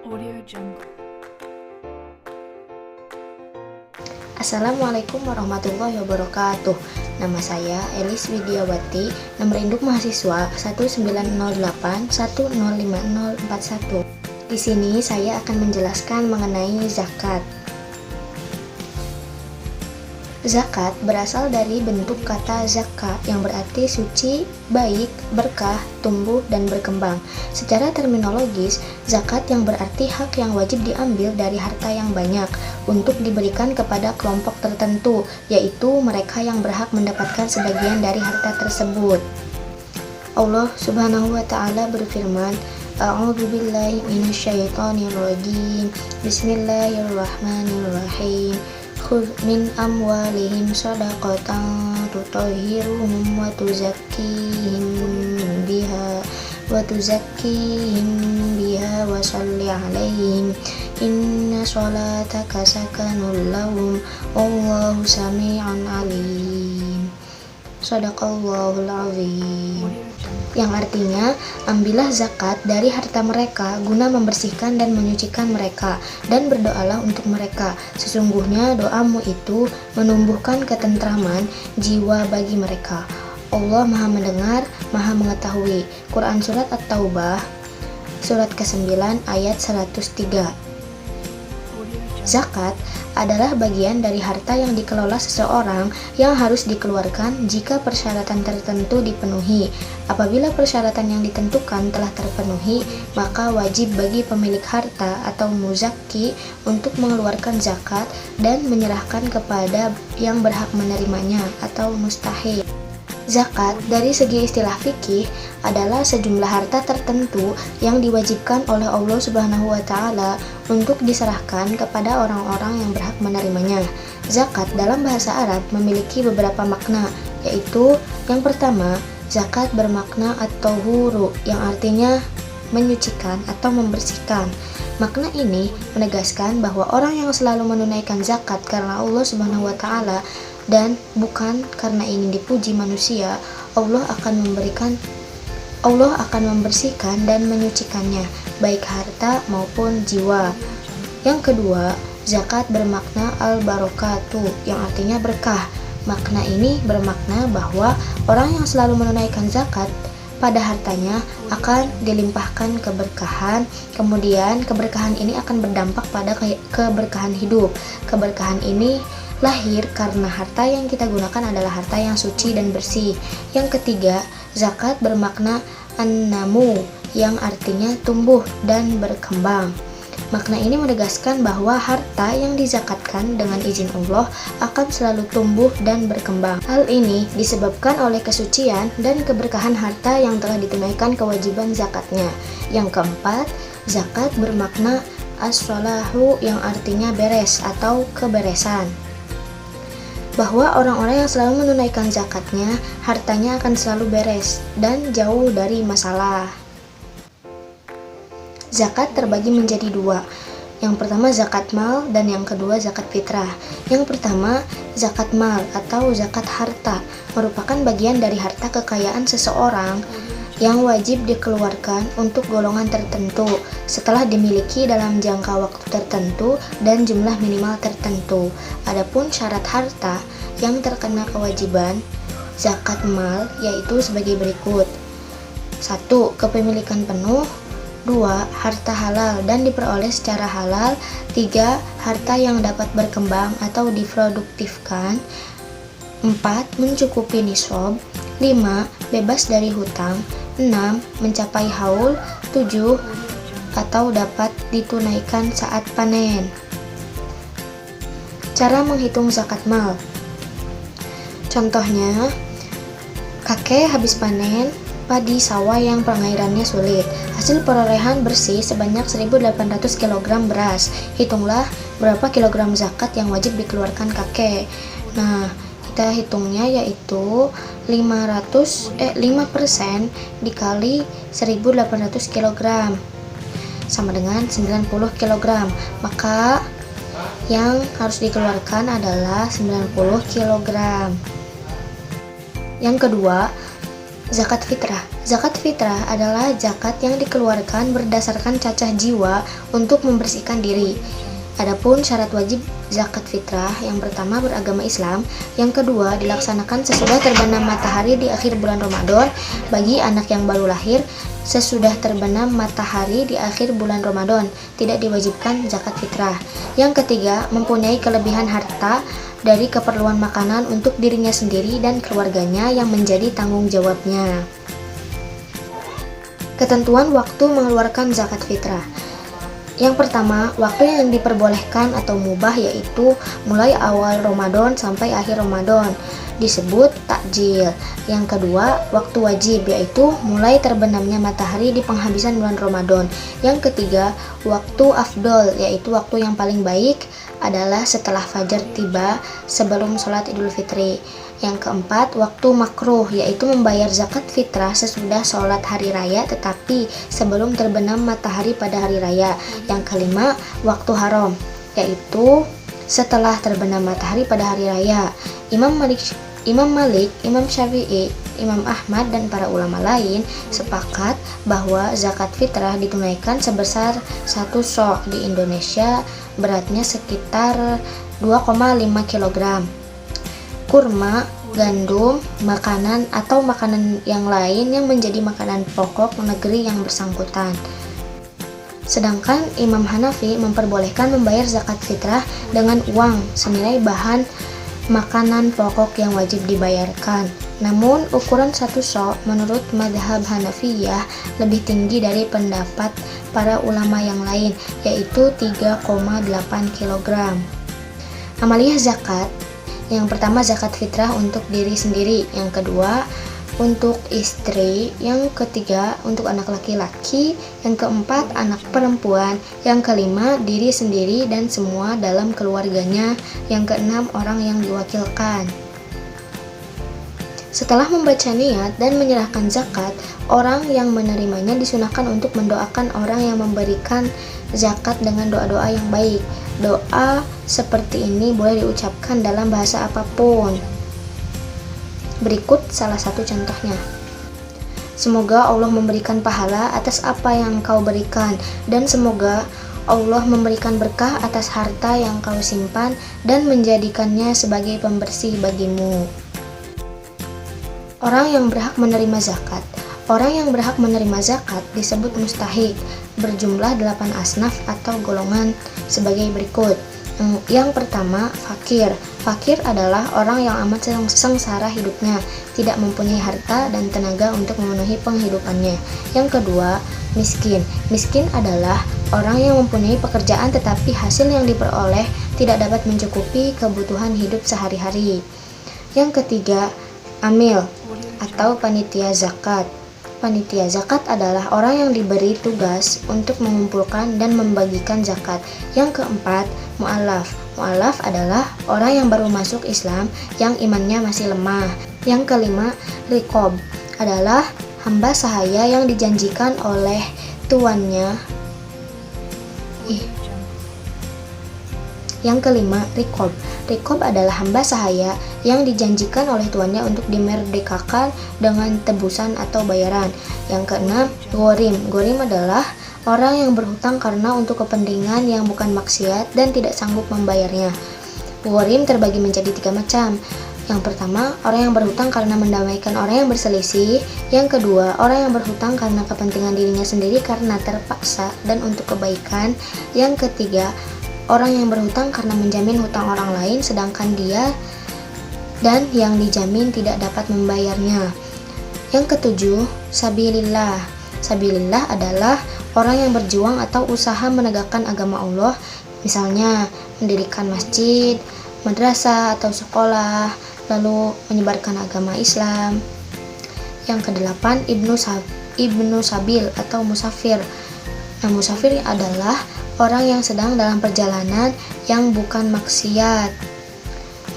Audio Jungle. Assalamualaikum warahmatullahi wabarakatuh. Nama saya Elis Widiawati, nomor induk mahasiswa 1908105041. Di sini saya akan menjelaskan mengenai zakat. Zakat berasal dari bentuk kata zakah yang berarti suci, baik, berkah, tumbuh, dan berkembang. Secara terminologis, zakat yang berarti hak yang wajib diambil dari harta yang banyak untuk diberikan kepada kelompok tertentu, yaitu mereka yang berhak mendapatkan sebagian dari harta tersebut. Allah Subhanahu wa Ta'ala berfirman, A'udzubillahi minasyaitonirrajim. Bismillahirrahmanirrahim. Khudz min amwalihim shadaqatan tutahhiruhum wa tuzakkihim biha wa shalli 'alaihim inna sholataka sakanun lahum wallahu sami'un 'alim. Shadaqallahul 'azim. Yang artinya, ambillah zakat dari harta mereka guna membersihkan dan menyucikan mereka, dan berdoalah untuk mereka. Sesungguhnya doamu itu menumbuhkan ketentraman jiwa bagi mereka. Allah Maha Mendengar, Maha Mengetahui. Quran Surat At-Taubah, Surat ke-9 ayat 103. Zakat adalah bagian dari harta yang dikelola seseorang yang harus dikeluarkan jika persyaratan tertentu dipenuhi. Apabila persyaratan yang ditentukan telah terpenuhi, maka wajib bagi pemilik harta atau muzakki untuk mengeluarkan zakat dan menyerahkan kepada yang berhak menerimanya atau mustahil. Zakat dari segi istilah fikih adalah sejumlah harta tertentu yang diwajibkan oleh Allah Subhanahu wa Ta'ala untuk diserahkan kepada orang-orang yang berhak menerimanya. Zakat dalam bahasa Arab memiliki beberapa makna, yaitu yang pertama, zakat bermakna at-tahuru yang artinya menyucikan atau membersihkan. Makna ini menegaskan bahwa orang yang selalu menunaikan zakat karena Allah Subhanahu wa Ta'ala dan bukan karena ingin dipuji manusia, Allah akan membersihkan dan menyucikannya, baik harta maupun jiwa. Yang kedua, zakat bermakna al-barakatuh yang artinya berkah. Makna ini bermakna bahwa orang yang selalu menunaikan zakat pada hartanya akan dilimpahkan keberkahan, kemudian keberkahan ini akan berdampak pada keberkahan hidup. Keberkahan ini lahir karena harta yang kita gunakan adalah harta yang suci dan bersih. Yang ketiga, zakat bermakna an-namu yang artinya tumbuh dan berkembang. Makna ini menegaskan bahwa harta yang dizakatkan dengan izin Allah akan selalu tumbuh dan berkembang. Hal ini disebabkan oleh kesucian dan keberkahan harta yang telah ditunaikan kewajiban zakatnya. Yang keempat, zakat bermakna as-salahu yang artinya beres atau keberesan. Bahwa orang-orang yang selalu menunaikan zakatnya, hartanya akan selalu beres dan jauh dari masalah. Zakat terbagi menjadi dua. Yang pertama zakat mal dan yang kedua zakat fitrah. Yang pertama, zakat mal atau zakat harta merupakan bagian dari harta kekayaan seseorang yang wajib dikeluarkan untuk golongan tertentu setelah dimiliki dalam jangka waktu tertentu dan jumlah minimal tertentu. Adapun syarat harta yang terkena kewajiban zakat mal yaitu sebagai berikut. 1. Kepemilikan penuh. 2. Harta halal dan diperoleh secara halal. 3. Harta yang dapat berkembang atau diproduktifkan. 4. Mencukupi nisab. 5. Bebas dari hutang. 6. Mencapai haul. 7. Atau dapat ditunaikan saat panen. Cara menghitung zakat mal. Contohnya, kakek habis panen padi sawah yang pengairannya sulit. Hasil perolehan bersih sebanyak 1.800 kg beras. Hitunglah berapa kilogram zakat yang wajib dikeluarkan kakek. Nah, kita hitungnya yaitu 5% dikali 1.800 kg sama dengan 90 kg. Maka yang harus dikeluarkan adalah 90 kg. Yang kedua, zakat fitrah. Zakat fitrah adalah zakat yang dikeluarkan berdasarkan cacah jiwa untuk membersihkan diri. Adapun syarat wajib zakat fitrah, yang pertama beragama Islam, yang kedua dilaksanakan sesudah terbenam matahari di akhir bulan Ramadan bagi anak yang baru lahir, sesudah terbenam matahari di akhir bulan Ramadan tidak diwajibkan zakat fitrah. Yang ketiga, mempunyai kelebihan harta dari keperluan makanan untuk dirinya sendiri dan keluarganya yang menjadi tanggung jawabnya. Ketentuan waktu mengeluarkan zakat fitrah. Yang pertama, waktu yang diperbolehkan atau mubah yaitu mulai awal Ramadan sampai akhir Ramadan, disebut takjil. Yang kedua, waktu wajib yaitu mulai terbenamnya matahari di penghabisan bulan Ramadan. Yang ketiga, waktu afdol yaitu waktu yang paling baik adalah setelah fajar tiba sebelum sholat Idul Fitri. Yang keempat, waktu makruh yaitu membayar zakat fitrah sesudah sholat hari raya tetapi sebelum terbenam matahari pada hari raya. Yang kelima, waktu haram yaitu setelah terbenam matahari pada hari raya. Imam Malik, Imam Syafi'i, Imam Ahmad dan para ulama lain sepakat bahwa zakat fitrah ditunaikan sebesar 1 sok di Indonesia, beratnya sekitar 2,5 kg. Kurma, gandum, makanan atau makanan yang lain yang menjadi makanan pokok negeri yang bersangkutan. Sedangkan Imam Hanafi memperbolehkan membayar zakat fitrah dengan uang senilai bahan makanan pokok yang wajib dibayarkan. Namun ukuran 1 sok menurut madhab Hanafiyah lebih tinggi dari pendapat para ulama yang lain, yaitu 3,8 kg. Amaliyah zakat. Yang pertama, zakat fitrah untuk diri sendiri. Yang kedua, untuk istri. Yang ketiga, untuk anak laki-laki. Yang keempat, anak perempuan. Yang kelima, diri sendiri dan semua dalam keluarganya. Yang keenam, orang yang diwakilkan. Setelah membaca niat dan menyerahkan zakat, orang yang menerimanya disunahkan untuk mendoakan orang yang memberikan zakat dengan doa-doa yang baik. Doa seperti ini boleh diucapkan dalam bahasa apapun. Berikut salah satu contohnya. Semoga Allah memberikan pahala atas apa yang kau berikan, dan semoga Allah memberikan berkah atas harta yang kau simpan dan menjadikannya sebagai pembersih bagimu. Orang yang berhak menerima zakat. Orang yang berhak menerima zakat disebut mustahik, berjumlah 8 asnaf atau golongan sebagai berikut. Yang pertama, fakir. Fakir adalah orang yang amat sengsara hidupnya, tidak mempunyai harta dan tenaga untuk memenuhi penghidupannya. Yang kedua, miskin. Miskin adalah orang yang mempunyai pekerjaan tetapi hasil yang diperoleh tidak dapat mencukupi kebutuhan hidup sehari-hari. Yang ketiga, amil atau panitia zakat. Panitia zakat adalah orang yang diberi tugas untuk mengumpulkan dan membagikan zakat. Yang keempat, mu'alaf. Mu'alaf adalah orang yang baru masuk Islam yang imannya masih lemah. Yang kelima, riqab adalah hamba sahaya yang dijanjikan oleh tuannya. Yang kelima, riqab. Riqab adalah hamba sahaya yang dijanjikan oleh tuannya untuk dimerdekakan dengan tebusan atau bayaran. Yang keenam, ghorim. Ghorim adalah orang yang berhutang karena untuk kepentingan yang bukan maksiat dan tidak sanggup membayarnya. Ghorim terbagi menjadi 3 macam. Yang pertama, orang yang berhutang karena mendamaikan orang yang berselisih. Yang kedua, orang yang berhutang karena kepentingan dirinya sendiri karena terpaksa dan untuk kebaikan. Yang ketiga, orang yang berhutang karena menjamin hutang orang lain sedangkan dia dan yang dijamin tidak dapat membayarnya. Yang ketujuh, sabilillah. Sabilillah adalah orang yang berjuang atau usaha menegakkan agama Allah, misalnya mendirikan masjid, madrasah atau sekolah, lalu menyebarkan agama Islam. Yang kedelapan, ibnu sabil atau musafir. Nah, musafir adalah orang yang sedang dalam perjalanan yang bukan maksiat,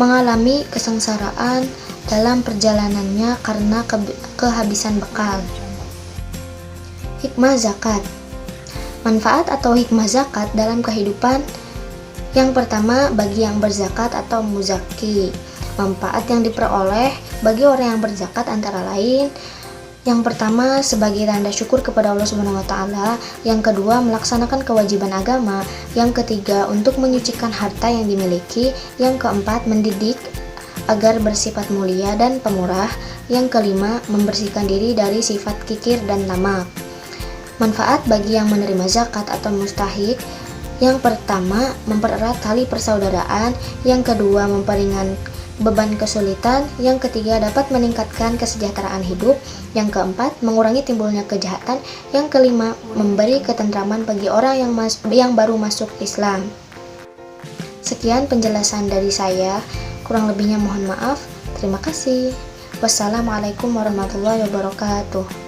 mengalami kesengsaraan dalam perjalanannya karena kehabisan bekal. Hikmah zakat. Manfaat atau hikmah zakat dalam kehidupan. Yang pertama, bagi yang berzakat atau muzaki. Manfaat yang diperoleh bagi orang yang berzakat antara lain Yang pertama, sebagai tanda syukur kepada Allah Subhanahu wa taala, yang kedua, melaksanakan kewajiban agama, yang ketiga, untuk menyucikan harta yang dimiliki, yang keempat, mendidik agar bersifat mulia dan pemurah, yang kelima, membersihkan diri dari sifat kikir dan tamak. Manfaat bagi yang menerima zakat atau mustahik: yang pertama, mempererat tali persaudaraan, yang kedua, memperingan beban kesulitan, yang ketiga, dapat meningkatkan kesejahteraan hidup, yang keempat, mengurangi timbulnya kejahatan, yang kelima, memberi ketentraman bagi orang yang baru masuk Islam. Sekian penjelasan dari saya, kurang lebihnya mohon maaf. Terima kasih. Wassalamualaikum warahmatullahi wabarakatuh.